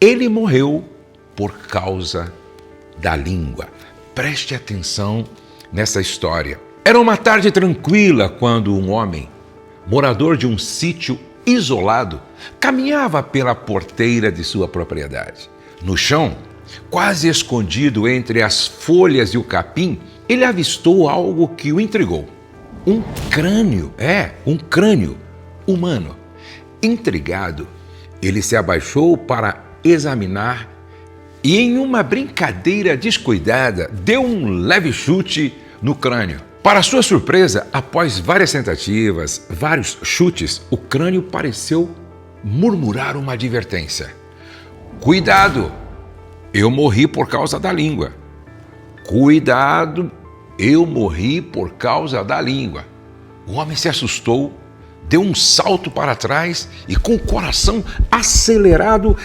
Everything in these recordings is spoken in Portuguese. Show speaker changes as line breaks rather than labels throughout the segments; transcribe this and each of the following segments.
Ele morreu por causa da língua. Preste atenção nessa história. Era uma tarde tranquila quando um homem, morador de um sítio isolado, caminhava pela porteira de sua propriedade. No chão, quase escondido entre as folhas e o capim, ele avistou algo que o intrigou. Um crânio humano. Intrigado, ele se abaixou para examinar e, em uma brincadeira descuidada, deu um leve chute no crânio. Para sua surpresa, após várias tentativas, vários chutes, o crânio pareceu murmurar uma advertência. Cuidado, eu morri por causa da língua. Cuidado, eu morri por causa da língua. O homem se assustou, deu um salto para trás e, com o coração acelerado,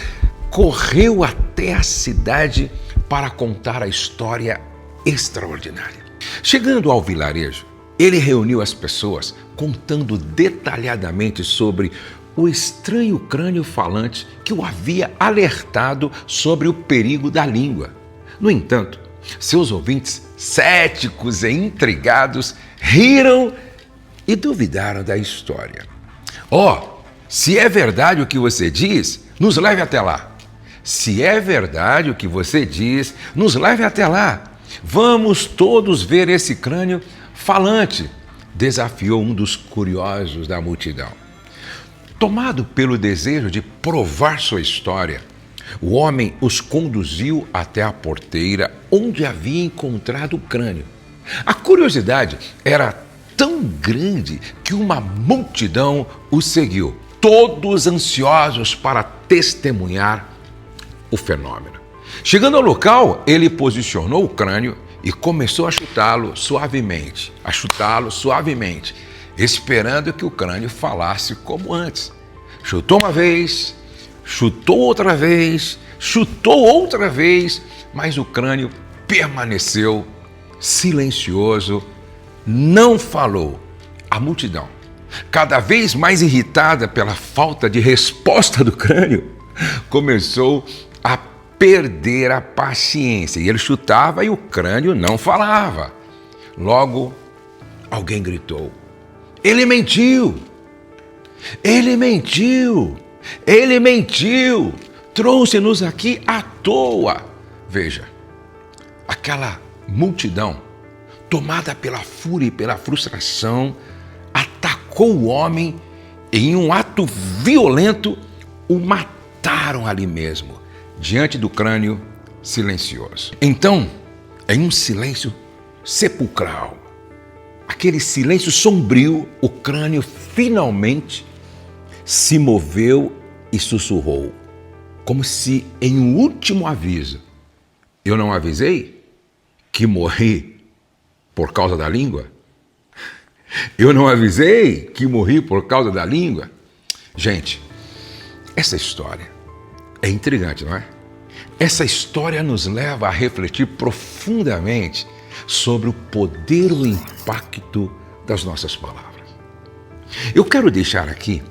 correu até a cidade para contar a história extraordinária. Chegando ao vilarejo, ele reuniu as pessoas, contando detalhadamente sobre o estranho crânio falante que o havia alertado sobre o perigo da língua. No entanto, seus ouvintes, céticos e intrigados, riram e duvidaram da história. Se é verdade o que você diz, nos leve até lá. Se é verdade o que você diz, nos leve até lá. Vamos todos ver esse crânio falante, desafiou um dos curiosos da multidão. Tomado pelo desejo de provar sua história, o homem os conduziu até a porteira onde havia encontrado o crânio. A curiosidade era tão grande que uma multidão o seguiu, todos ansiosos para testemunhar o fenômeno. Chegando ao local, ele posicionou o crânio e começou a chutá-lo suavemente, esperando que o crânio falasse como antes. Chutou uma vez, chutou outra vez, mas o crânio permaneceu silencioso, não falou. A multidão, cada vez mais irritada pela falta de resposta do crânio, começou a perder a paciência. E ele chutava e o crânio não falava. Logo, alguém gritou: Ele mentiu! Ele mentiu! Ele mentiu! Trouxe-nos aqui à toa! Veja, aquela multidão, tomada pela fúria e pela frustração, atacou o homem e, em um ato violento, o mataram ali mesmo, diante do crânio silencioso. Então, em um silêncio sepulcral, aquele silêncio sombrio, o crânio finalmente se moveu e sussurrou, como se em um último aviso: Eu não avisei que morri por causa da língua? Eu não avisei que morri por causa da língua? Gente, essa história é intrigante, não é? Essa história nos leva a refletir profundamente sobre o poder e o impacto das nossas palavras. Eu quero deixar aqui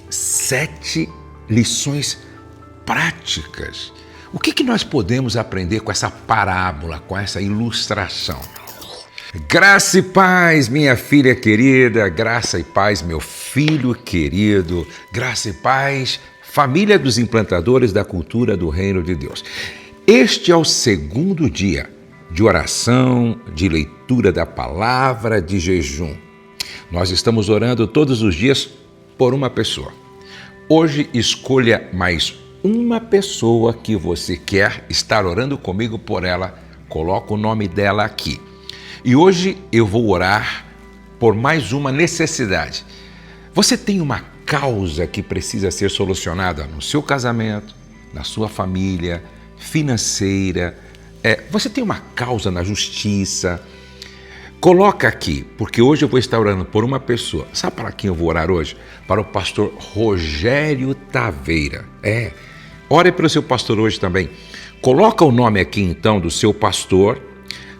7 lições práticas. O que nós podemos aprender com essa parábola, com essa ilustração? Graça e paz, minha filha querida, graça e paz, meu filho querido, graça e paz, família dos implantadores da cultura do Reino de Deus. Este é o segundo dia de oração, de leitura da palavra, de jejum. Nós estamos orando todos os dias por uma pessoa. Hoje escolha mais uma pessoa que você quer estar orando comigo por ela. Coloca o nome dela aqui. E hoje eu vou orar por mais uma necessidade. Você tem uma causa que precisa ser solucionada no seu casamento, na sua família, financeira. Você tem uma causa na justiça. Coloca aqui, porque hoje eu vou estar orando por uma pessoa. Sabe para quem eu vou orar hoje? Para o pastor Rogério Taveira. Ore pelo seu pastor hoje também. Coloca o nome aqui então do seu pastor.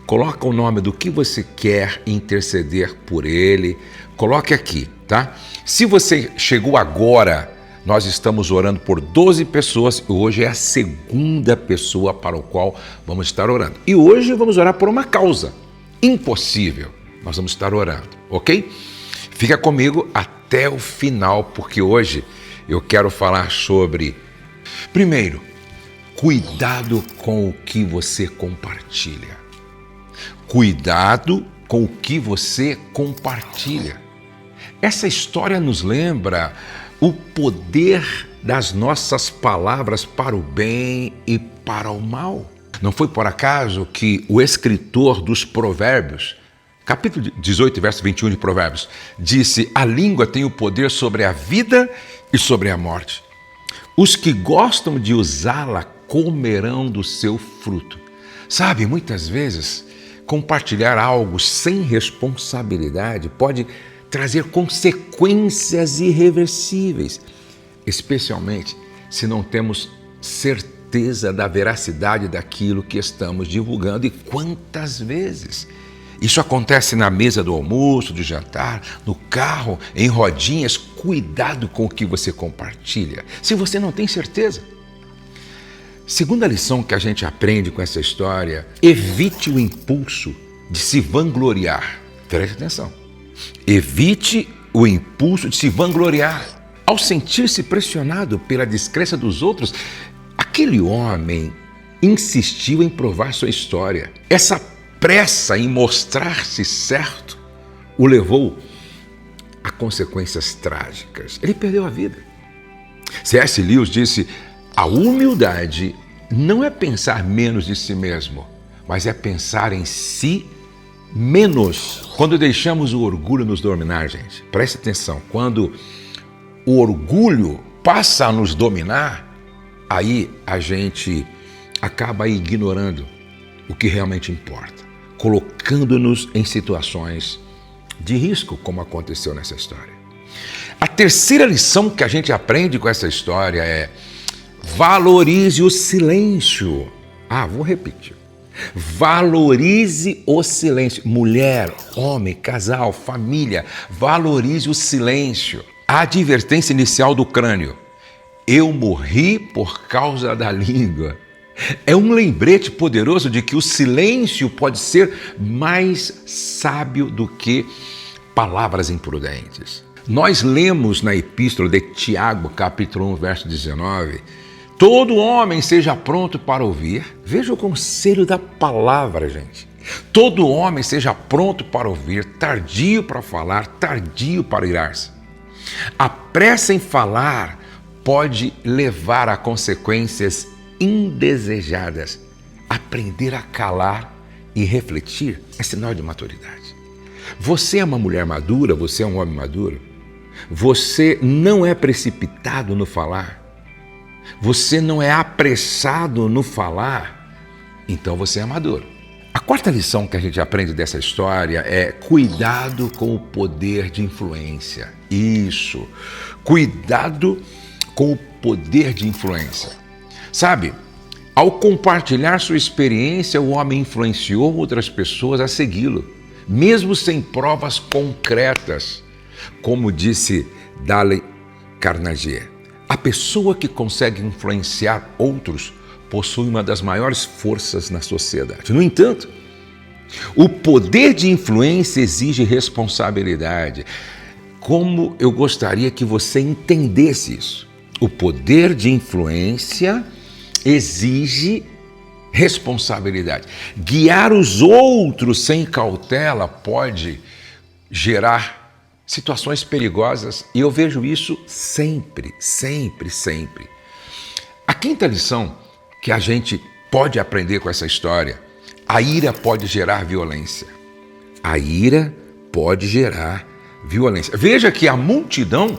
Coloca o nome do que você quer interceder por ele. Coloque aqui, tá? Se você chegou agora nós estamos orando por 12 pessoas e hoje é a segunda pessoa para o qual vamos estar orando. E hoje vamos orar por uma causa impossível. Nós vamos estar orando, ok? Fica comigo até o final, porque hoje eu quero falar sobre, primeiro, cuidado com o que você compartilha. Cuidado com o que você compartilha. Essa história nos lembra o poder das nossas palavras para o bem e para o mal. Não foi por acaso que o escritor dos Provérbios, capítulo 18, verso 21 de Provérbios, disse: a língua tem o poder sobre a vida e sobre a morte. Os que gostam de usá-la comerão do seu fruto. Sabe, muitas vezes, compartilhar algo sem responsabilidade pode trazer consequências irreversíveis, especialmente se não temos certeza da veracidade daquilo que estamos divulgando. E quantas vezes isso acontece na mesa do almoço, do jantar, no carro, em rodinhas. Cuidado com o que você compartilha, se você não tem certeza. Segunda lição que a gente aprende com essa história: evite o impulso de se vangloriar. Preste atenção. Evite o impulso de se vangloriar. Ao sentir-se pressionado pela descrença dos outros, aquele homem insistiu em provar sua história. Essa pressa em mostrar-se certo o levou a consequências trágicas. Ele perdeu a vida. C.S. Lewis disse: a humildade não é pensar menos de si mesmo, mas é pensar em si menos. Quando deixamos o orgulho nos dominar, gente, preste atenção, quando o orgulho passa a nos dominar, aí a gente acaba ignorando o que realmente importa, colocando-nos em situações de risco, como aconteceu nessa história. A terceira lição que a gente aprende com essa história é: valorize o silêncio. Vou repetir. Valorize o silêncio. Mulher, homem, casal, família, valorize o silêncio. A advertência inicial do crânio: eu morri por causa da língua. É um lembrete poderoso de que o silêncio pode ser mais sábio do que palavras imprudentes. Nós lemos na epístola de Tiago, capítulo 1, verso 19: todo homem seja pronto para ouvir. Veja o conselho da palavra, gente. Todo homem seja pronto para ouvir, tardio para falar, tardio para irar-se. A pressa em falar pode levar a consequências indesejadas. Aprender a calar e refletir é sinal de maturidade. Você é uma mulher madura, você é um homem maduro. Você não é precipitado no falar. Você não é apressado no falar, então você é maduro. A quarta lição que a gente aprende dessa história é: cuidado com o poder de influência. Isso, cuidado com o poder de influência. Sabe, ao compartilhar sua experiência, o homem influenciou outras pessoas a segui-lo, mesmo sem provas concretas. Como disse Dale Carnegie, a pessoa que consegue influenciar outros possui uma das maiores forças na sociedade. No entanto, o poder de influência exige responsabilidade. Como eu gostaria que você entendesse isso. O poder de influência exige responsabilidade. Guiar os outros sem cautela pode gerar situações perigosas, e eu vejo isso sempre, sempre, sempre. A quinta lição que a gente pode aprender com essa história: a ira pode gerar violência. A ira pode gerar violência. Veja que a multidão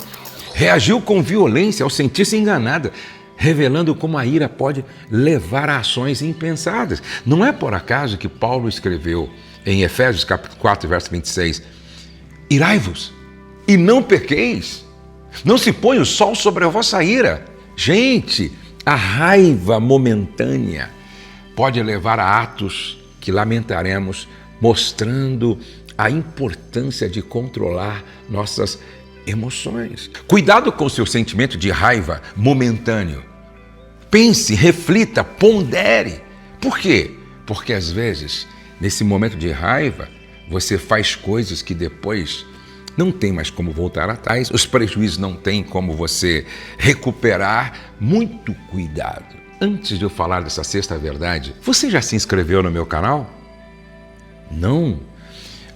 reagiu com violência ao sentir-se enganada, revelando como a ira pode levar a ações impensadas. Não é por acaso que Paulo escreveu em Efésios capítulo 4, verso 26: irai-vos e não pequeis, não se põe o sol sobre a vossa ira. Gente, a raiva momentânea pode levar a atos que lamentaremos, mostrando a importância de controlar nossas emoções. Cuidado com o seu sentimento de raiva momentâneo. Pense, reflita, pondere. Por quê? Porque às vezes, nesse momento de raiva, você faz coisas que depois não tem mais como voltar atrás, os prejuízos não tem como você recuperar. Muito cuidado. Antes de eu falar dessa sexta verdade, você já se inscreveu no meu canal? Não?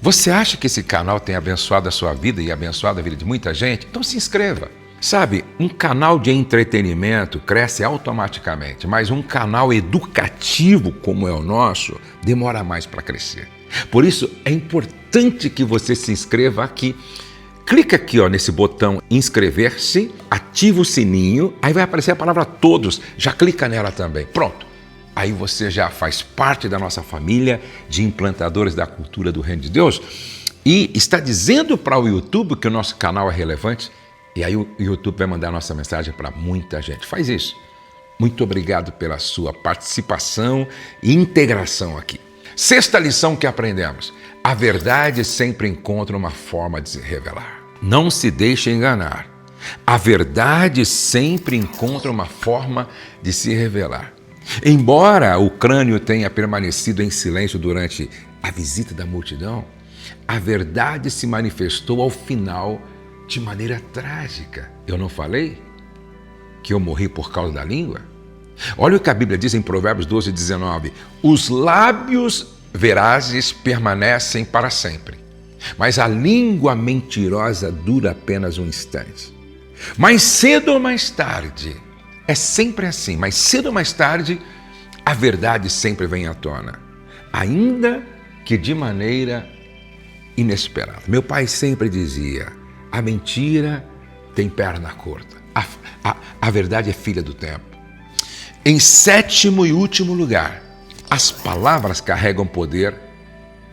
Você acha que esse canal tem abençoado a sua vida e abençoado a vida de muita gente? Então se inscreva. Sabe, um canal de entretenimento cresce automaticamente, mas um canal educativo como é o nosso demora mais para crescer. Por isso é importante que você se inscreva aqui. Clica aqui nesse botão inscrever-se, ativa o sininho, aí vai aparecer a palavra todos, já clica nela também. Pronto. Aí você já faz parte da nossa família de implantadores da cultura do Reino de Deus e está dizendo para o YouTube que o nosso canal é relevante. E aí o YouTube vai mandar a nossa mensagem para muita gente. Faz isso. Muito obrigado pela sua participação e integração aqui. Sexta lição que aprendemos. A verdade sempre encontra uma forma de se revelar. Não se deixe enganar. A verdade sempre encontra uma forma de se revelar. Embora o crânio tenha permanecido em silêncio durante a visita da multidão, a verdade se manifestou ao final de maneira trágica. Eu não falei que eu morri por causa da língua? Olha o que a Bíblia diz em Provérbios 12, 19. Os lábios verazes permanecem para sempre, mas a língua mentirosa dura apenas um instante. Mais cedo ou mais tarde, é sempre assim, mais cedo ou mais tarde, a verdade sempre vem à tona, ainda que de maneira inesperada. Meu pai sempre dizia, a mentira tem perna curta, a verdade é filha do tempo. Em sétimo e último lugar, as palavras carregam poder,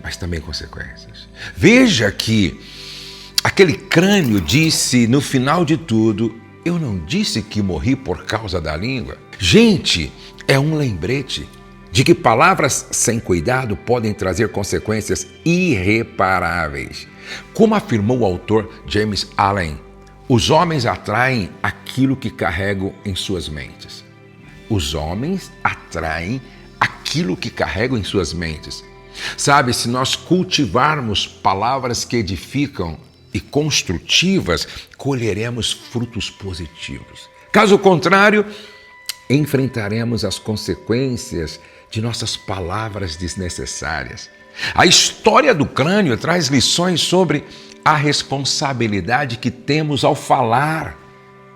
mas também consequências. Veja que aquele crânio disse no final de tudo, eu não disse que morri por causa da língua. Gente, é um lembrete de que palavras sem cuidado podem trazer consequências irreparáveis. Como afirmou o autor James Allen, os homens atraem aquilo que carregam em suas mentes. Os homens atraem aquilo que carregam em suas mentes. Sabe, se nós cultivarmos palavras que edificam e construtivas, colheremos frutos positivos. Caso contrário, enfrentaremos as consequências de nossas palavras desnecessárias. A história do crânio traz lições sobre a responsabilidade que temos ao falar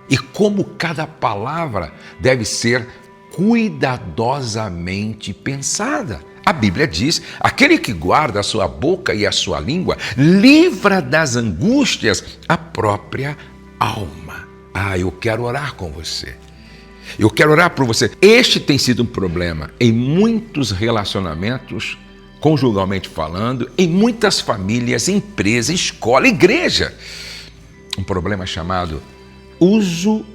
e como cada palavra deve ser cuidadosamente pensada. A Bíblia diz, aquele que guarda a sua boca e a sua língua, livra das angústias a própria alma. Eu quero orar com você. Eu quero orar por você. Este tem sido um problema em muitos relacionamentos, conjugalmente falando, em muitas famílias, empresas, escola, igreja. Um problema chamado uso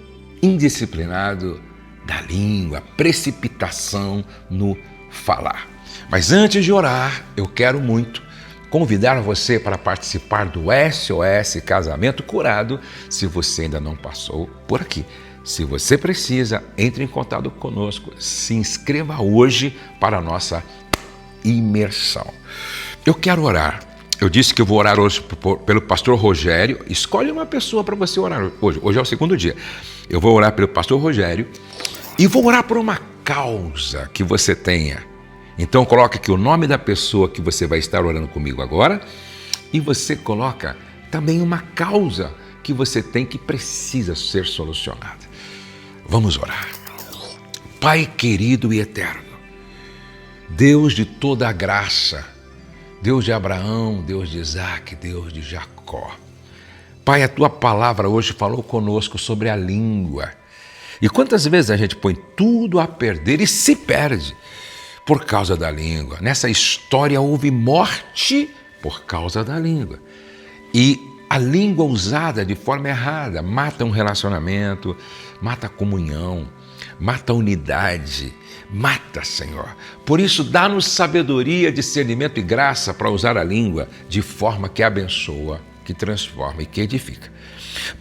indisciplinado da língua, precipitação no falar. Mas antes de orar, eu quero muito convidar você para participar do SOS Casamento Curado, se você ainda não passou por aqui. Se você precisa, entre em contato conosco, se inscreva hoje para a nossa imersão. Eu quero orar. Eu disse que eu vou orar hoje pelo pastor Rogério. Escolhe uma pessoa para você orar hoje. Hoje é o segundo dia. Eu vou orar pelo pastor Rogério e vou orar por uma causa que você tenha. Então coloque aqui o nome da pessoa que você vai estar orando comigo agora e você coloca também uma causa que você tem que precisa ser solucionada. Vamos orar. Pai querido e eterno, Deus de toda a graça, Deus de Abraão, Deus de Isaac, Deus de Jacó. Pai, a tua palavra hoje falou conosco sobre a língua. E quantas vezes a gente põe tudo a perder e se perde por causa da língua. Nessa história houve morte por causa da língua. E a língua usada de forma errada mata um relacionamento, mata a comunhão, mata a unidade, mata, Senhor. Por isso, dá-nos sabedoria, discernimento e graça para usar a língua de forma que abençoa, que transforma e que edifica.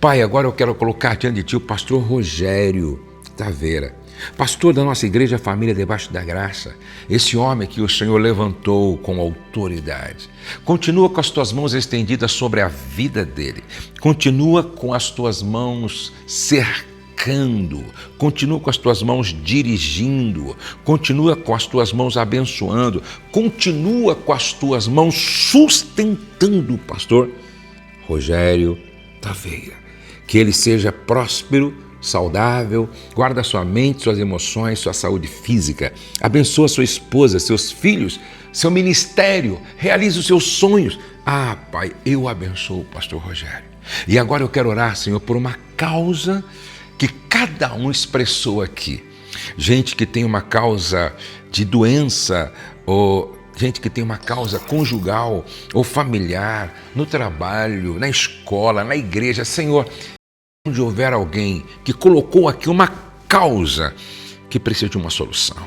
Pai, agora eu quero colocar diante de Ti o pastor Rogério Taveira, pastor da nossa igreja Família Debaixo da Graça, esse homem que o Senhor levantou com autoridade. Continua com as Tuas mãos estendidas sobre a vida dele, continua com as Tuas mãos cercando, continua com as Tuas mãos dirigindo, continua com as Tuas mãos abençoando, continua com as Tuas mãos sustentando o pastor Rogério Taveira. Que ele seja próspero, saudável, guarda sua mente, suas emoções, sua saúde física, abençoa sua esposa, seus filhos, seu ministério, realize os seus sonhos. Ah, Pai, eu abençoo o pastor Rogério. E agora eu quero orar, Senhor, por uma causa que cada um expressou aqui. Gente que tem uma causa de doença, ou gente que tem uma causa conjugal ou familiar, no trabalho, na escola, na igreja. Senhor, onde houver alguém que colocou aqui uma causa que precisa de uma solução,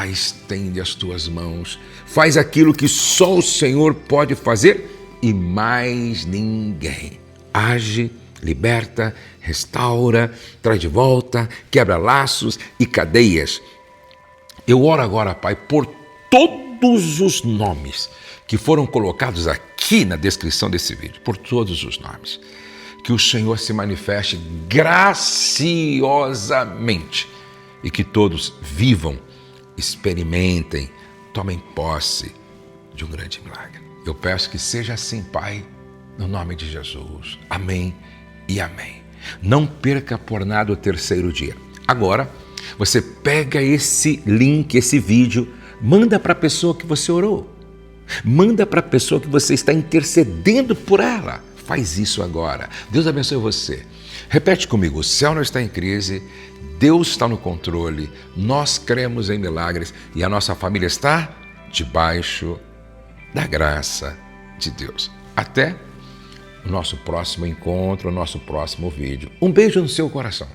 estende as Tuas mãos, faz aquilo que só o Senhor pode fazer e mais ninguém. Age, liberta, restaura, traz de volta, quebra laços e cadeias. Eu oro agora, Pai, por todos os nomes que foram colocados aqui na descrição desse vídeo, por todos os nomes. Que o Senhor se manifeste graciosamente e que todos vivam, experimentem, tomem posse de um grande milagre. Eu peço que seja assim, Pai, no nome de Jesus. Amém e amém. Não perca por nada o terceiro dia. Agora, você pega esse link, esse vídeo, manda para a pessoa que você orou. Manda para a pessoa que você está intercedendo por ela. Faz isso agora. Deus abençoe você. Repete comigo: o céu não está em crise, Deus está no controle, nós cremos em milagres e a nossa família está debaixo da graça de Deus. Até o nosso próximo encontro, o nosso próximo vídeo. Um beijo no seu coração.